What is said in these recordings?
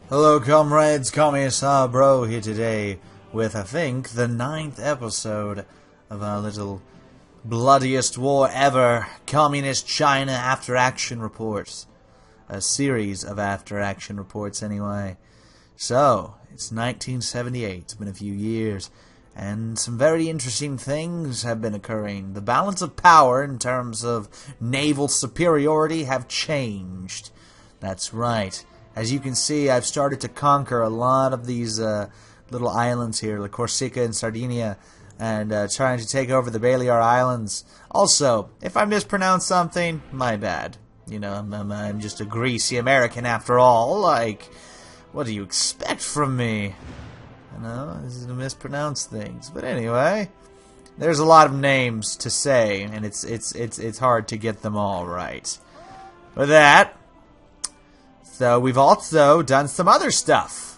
Hello comrades, Commissar Bro here today with, I think, the 9th episode of our little Bloodiest War Ever Communist China After Action Reports. A series of After Action Reports anyway. So, it's 1978, it's been a few years, and some very interesting things have been occurring. The balance of power in terms of naval superiority have changed. That's right. As you can see, I've started to conquer a lot of these little islands here, like Corsica and Sardinia, and trying to take over the AAR Islands. Also, if I mispronounce something, my bad. You know, I'm just a greasy American after all. Like, what do you expect from me? You know, this is to mispronounce things. But anyway, there's a lot of names to say, and it's hard to get them all right. With that, so we've also done some other stuff.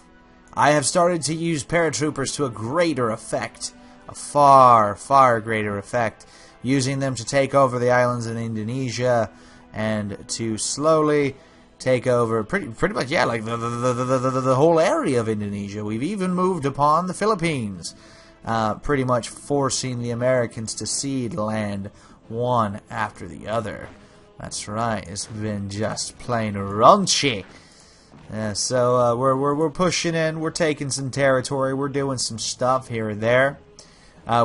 I have started to use paratroopers to a greater effect. A far, far greater effect. Using them to take over the islands in Indonesia and to slowly take over pretty much, yeah, like the whole area of Indonesia. We've even moved upon the Philippines. Pretty much forcing the Americans to cede land one after the other. That's right, it's been just plain raunchy. Yeah, so we're pushing in, we're taking some territory, we're doing some stuff here and there.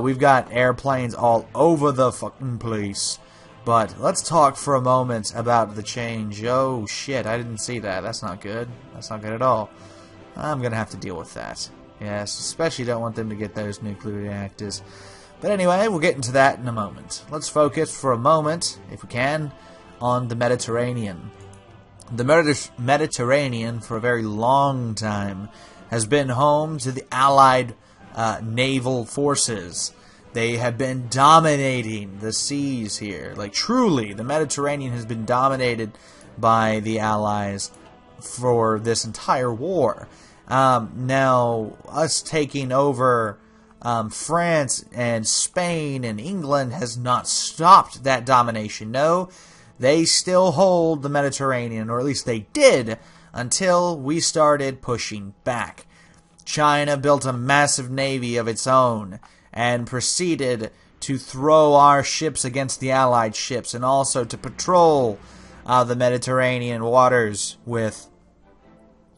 We've got airplanes all over the fucking place. But let's talk for a moment about the change. Oh shit, I didn't see that. That's not good. That's not good at all. I'm gonna have to deal with that. Yes, especially don't want them to get those nuclear reactors. But anyway, we'll get into that in a moment. Let's focus for a moment, if we can, on the Mediterranean. The Mediterranean, for a very long time, has been home to the Allied naval forces. They have been dominating the seas here. Like, truly, the Mediterranean has been dominated by the Allies for this entire war. Now, us taking over France and Spain and England has not stopped that domination. No, they still hold the Mediterranean, or at least they did, until we started pushing back. China built a massive navy of its own and proceeded to throw our ships against the Allied ships, and also to patrol the Mediterranean waters with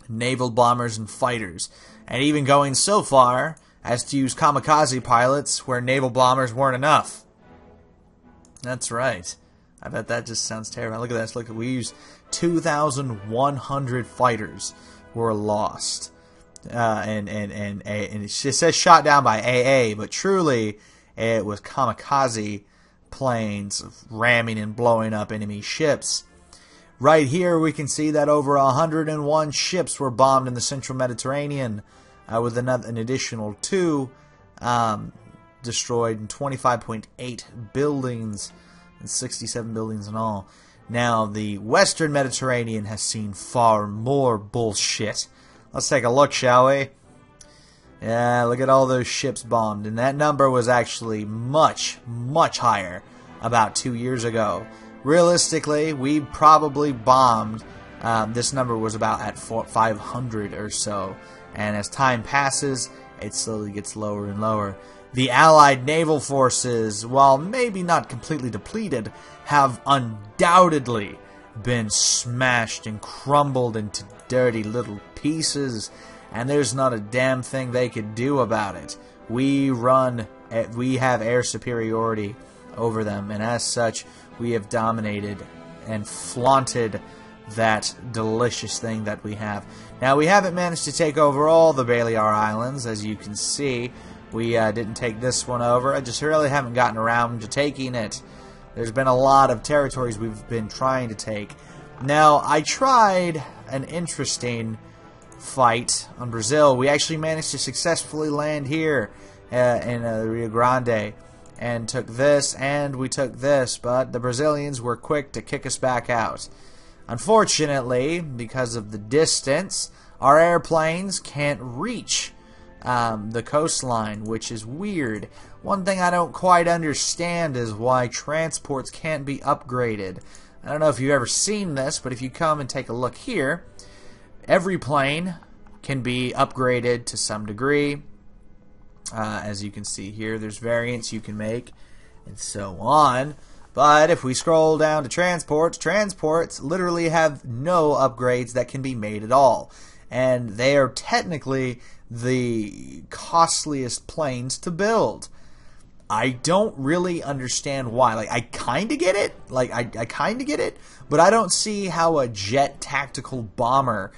naval bombers and fighters, and even going so far as to use kamikaze pilots where naval bombers weren't enough. That's right. I bet that just sounds terrible. Look at this. Look, we used 2,100 fighters were lost. And it says shot down by AA, but truly it was kamikaze planes ramming and blowing up enemy ships. Right here we can see that over 101 ships were bombed in the central Mediterranean, with an additional 2 destroyed, and 25.8 buildings, and 67 buildings in all. Now, the western Mediterranean has seen far more bullshit. Let's take a look, shall we? Yeah, look at all those ships bombed. And that number was actually much, much higher about 2 years ago. Realistically, we probably bombed, this number was about at 500 or so. And as time passes, it slowly gets lower and lower. The Allied naval forces, while maybe not completely depleted, have undoubtedly been smashed and crumbled into dirty little pieces, and there's not a damn thing they could do about it. We have air superiority over them, and as such, we have dominated and flaunted that delicious thing that we have. Now, we haven't managed to take over all the AAR Islands, as you can see. We didn't take this one over. I just really haven't gotten around to taking it. There's been a lot of territories we've been trying to take. Now, I tried an interesting fight on Brazil. We actually managed to successfully land here in Rio Grande and took this, and we took this, but the Brazilians were quick to kick us back out. Unfortunately, because of the distance, our airplanes can't reach the coastline, which is weird. One thing I don't quite understand is why transports can't be upgraded. I don't know if you've ever seen this, but if you come and take a look here, every plane can be upgraded to some degree. As you can see here, there's variants you can make and so on. But if we scroll down to transports, transports literally have no upgrades that can be made at all. And they are technically the costliest planes to build. I don't really understand why. Like, I kind of get it. Like, I kind of get it. But I don't see how a jet tactical bomber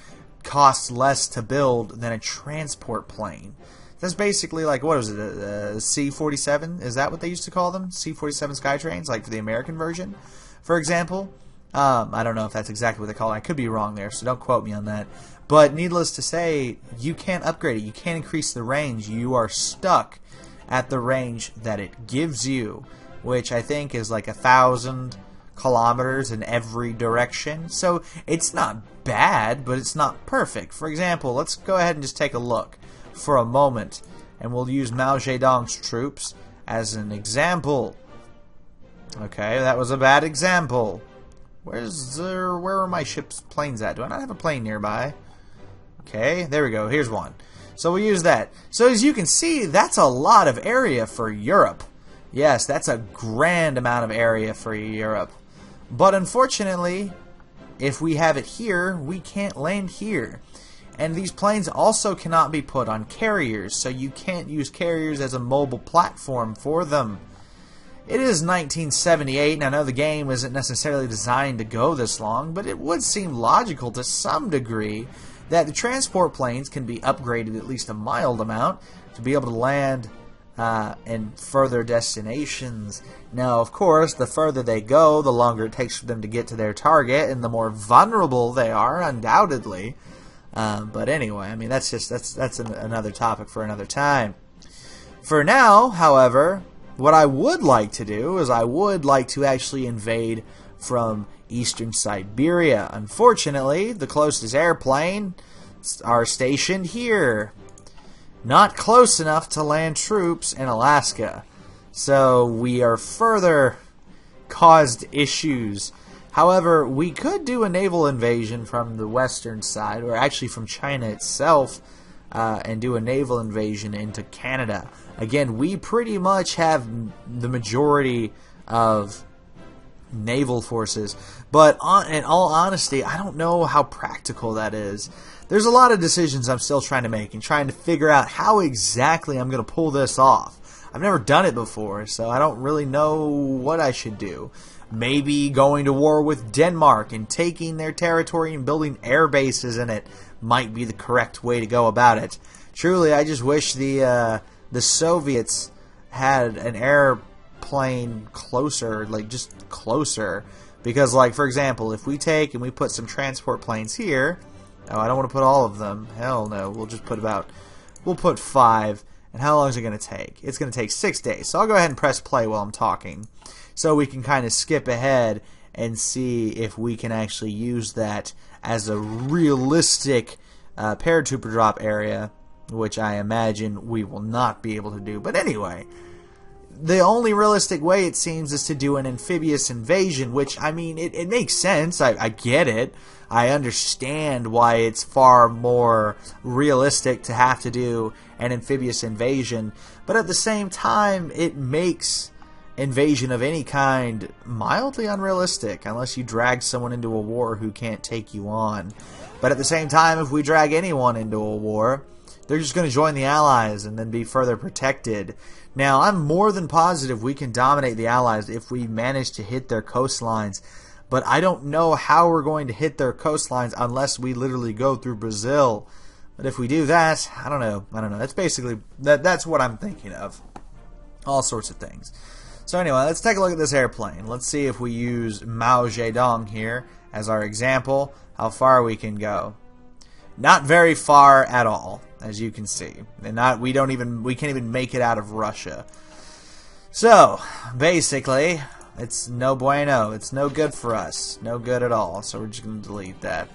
costs less to build than a transport plane. That's basically like, what was it, a C-47? Is that what they used to call them? C-47 Skytrains, like for the American version, for example? I don't know if that's exactly what they call it. I could be wrong there, so don't quote me on that. But needless to say, you can't upgrade it. You can't increase the range. You are stuck at the range that it gives you, which I think is like 1,000 kilometers in every direction. So it's not bad, but it's not perfect. For example, let's go ahead and just take a look for a moment, and we'll use Mao Zedong's troops as an example. Okay, that was a bad example. Where are my ship's planes at? Do I not have a plane nearby? Okay, there we go. Here's one. So we'll use that. So as you can see, that's a lot of area for Europe. Yes, that's a grand amount of area for Europe. But unfortunately, if we have it here, we can't land here. And these planes also cannot be put on carriers, so you can't use carriers as a mobile platform for them. It is 1978, and I know the game isn't necessarily designed to go this long, but it would seem logical to some degree that the transport planes can be upgraded at least a mild amount to be able to land in further destinations. Now, of course, the further they go, the longer it takes for them to get to their target, and the more vulnerable they are, undoubtedly. But anyway, I mean, that's another topic for another time. For now, however, what I would like to do is I would like to actually invade from eastern Siberia. Unfortunately, the closest airplane are stationed here. Not close enough to land troops in Alaska. So we are further caused issues. However, we could do a naval invasion from the western side, or actually from China itself, and do a naval invasion into Canada. Again, we pretty much have the majority of naval forces, but in all honesty, I don't know how practical that is. There's a lot of decisions I'm still trying to make and trying to figure out how exactly I'm going to pull this off. I've never done it before, so I don't really know what I should do. Maybe going to war with Denmark and taking their territory and building air bases in it might be the correct way to go about it. Truly, I just wish the Soviets had an airplane closer, like just closer. Because, like, for example, if we take and we put some transport planes here, oh, I don't want to put all of them. Hell no, we'll just put we'll put 5. And how long is it going to take? It's going to take 6 days. So I'll go ahead and press play while I'm talking, so we can kind of skip ahead and see if we can actually use that as a realistic paratrooper drop area, which I imagine we will not be able to do. But anyway, the only realistic way, it seems, is to do an amphibious invasion, which, I mean, it makes sense. I get it. I understand why it's far more realistic to have to do an amphibious invasion, but at the same time, it makes invasion of any kind mildly unrealistic, unless you drag someone into a war who can't take you on. But at the same time, if we drag anyone into a war, they're just going to join the Allies and then be further protected. Now, I'm more than positive we can dominate the Allies if we manage to hit their coastlines, but I don't know how we're going to hit their coastlines unless we literally go through Brazil. But if we do that, I don't know. That's basically, that's what I'm thinking of. All sorts of things. So anyway, let's take a look at this airplane. Let's see if we use Mao Zedong here as our example, how far we can go. Not very far at all, as you can see. And we can't even make it out of Russia. So, basically, it's no bueno. It's no good for us. No good at all. So we're just going to delete that.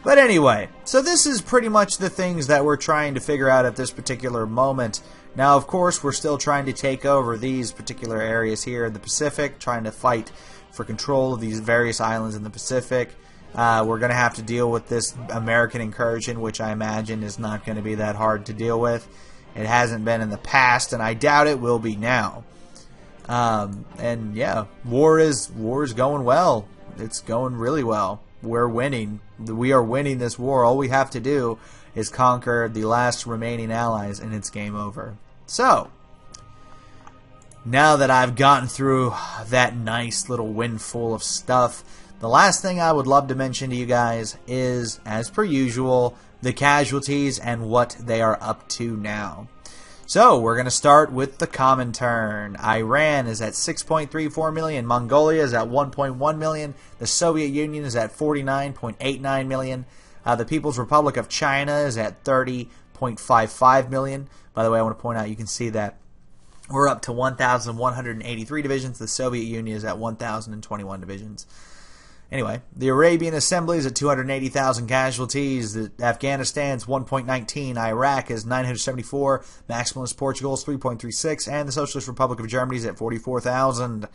But anyway, so this is pretty much the things that we're trying to figure out at this particular moment. Now, of course, we're still trying to take over these particular areas here in the Pacific, trying to fight for control of these various islands in the Pacific. We're going to have to deal with this American incursion, which I imagine is not going to be that hard to deal with. It hasn't been in the past, and I doubt it will be now. And yeah, war is going well. It's going really well. We're winning. We are winning this war. All we have to do is conquer the last remaining allies, and it's game over. So, now that I've gotten through that nice little windfall of stuff, the last thing I would love to mention to you guys is, as per usual, the casualties and what they are up to now. So, we're going to start with the Comintern. Iran is at 6.34 million. Mongolia is at 1.1 million. The Soviet Union is at 49.89 million. The People's Republic of China is at 30.55 million. By the way, I want to point out, you can see that we're up to 1,183 divisions. The Soviet Union is at 1,021 divisions. Anyway, the Arabian Assembly is at 280,000 casualties. Afghanistan's 1.19. Iraq is 974. Maximalist Portugal is 3.36. And the Socialist Republic of Germany is at 44,000.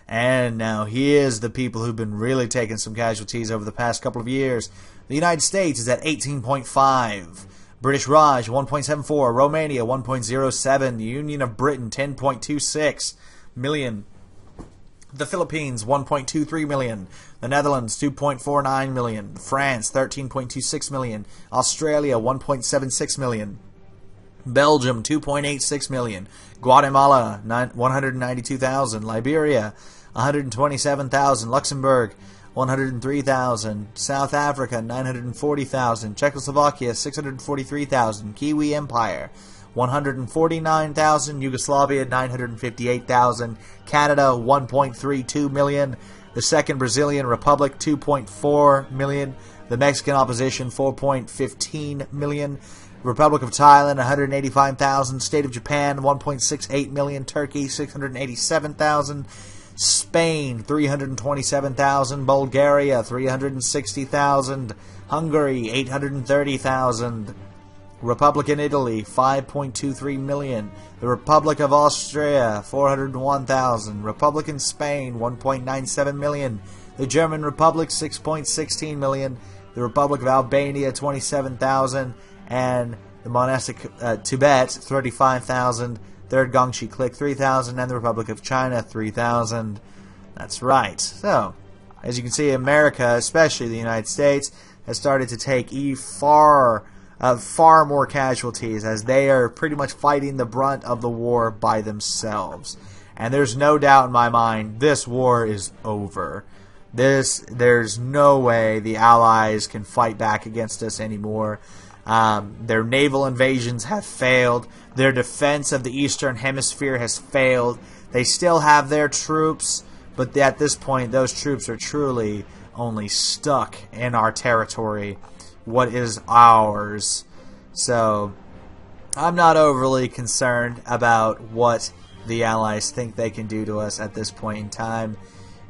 And now here's the people who've been really taking some casualties over the past couple of years. The United States is at 18.5. British Raj 1.74. Romania 1.07. The Union of Britain 10.26 million. The Philippines, 1.23 million. The Netherlands, 2.49 million. France, 13.26 million. Australia, 1.76 million. Belgium, 2.86 million. Guatemala, 192,000. Liberia, 127,000. Luxembourg, 103,000. South Africa, 940,000. Czechoslovakia, 643,000. Kiwi Empire, 149,000. Yugoslavia, 958,000. Canada, 1.32 million. The Second Brazilian Republic, 2.4 million. The Mexican Opposition, 4.15 million. Republic of Thailand, 185,000. State of Japan, 1.68 million. Turkey, 687,000. Spain, 327,000. Bulgaria, 360,000. Hungary, 830,000. Republican Italy, 5.23 million. The Republic of Austria, 401,000. Republican Spain, 1.97 million. The German Republic, 6.16 million. The Republic of Albania, 27,000. And the monastic Tibet, 35,000. Third Gongshi Click, 3,000. And the Republic of China, 3,000. That's right. So, as you can see, America, especially the United States, has started to take far more casualties, as they are pretty much fighting the brunt of the war by themselves. And there's no doubt in my mind, this war is over. There's no way the Allies can fight back against us anymore. Their naval invasions have failed. Their defense of the Eastern Hemisphere has failed. They still have their troops, but at this point, those troops are truly only stuck in our territory, what is ours. So I'm not overly concerned about what the Allies think they can do to us at this point in time.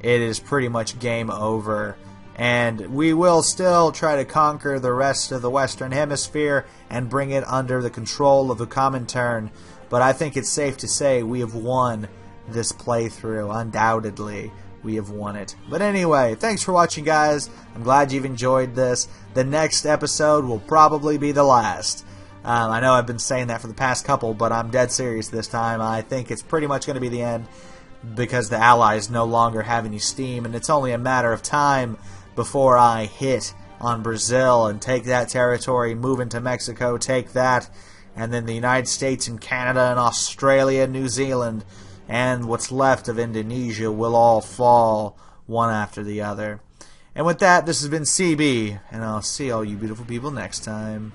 It is pretty much game over, and we will still try to conquer the rest of the Western Hemisphere and bring it under the control of the Comintern, but I think it's safe to say we have won this playthrough. Undoubtedly, we have won it. But anyway, thanks for watching, guys. I'm glad you've enjoyed this. The next episode will probably be the last. I know I've been saying that for the past couple, but I'm dead serious this time. I think it's pretty much going to be the end, because the Allies no longer have any steam, and it's only a matter of time before I hit on Brazil and take that territory, move into Mexico, take that, and then the United States and Canada and Australia and New Zealand and what's left of Indonesia will all fall one after the other. And with that, this has been CB, and I'll see all you beautiful people next time.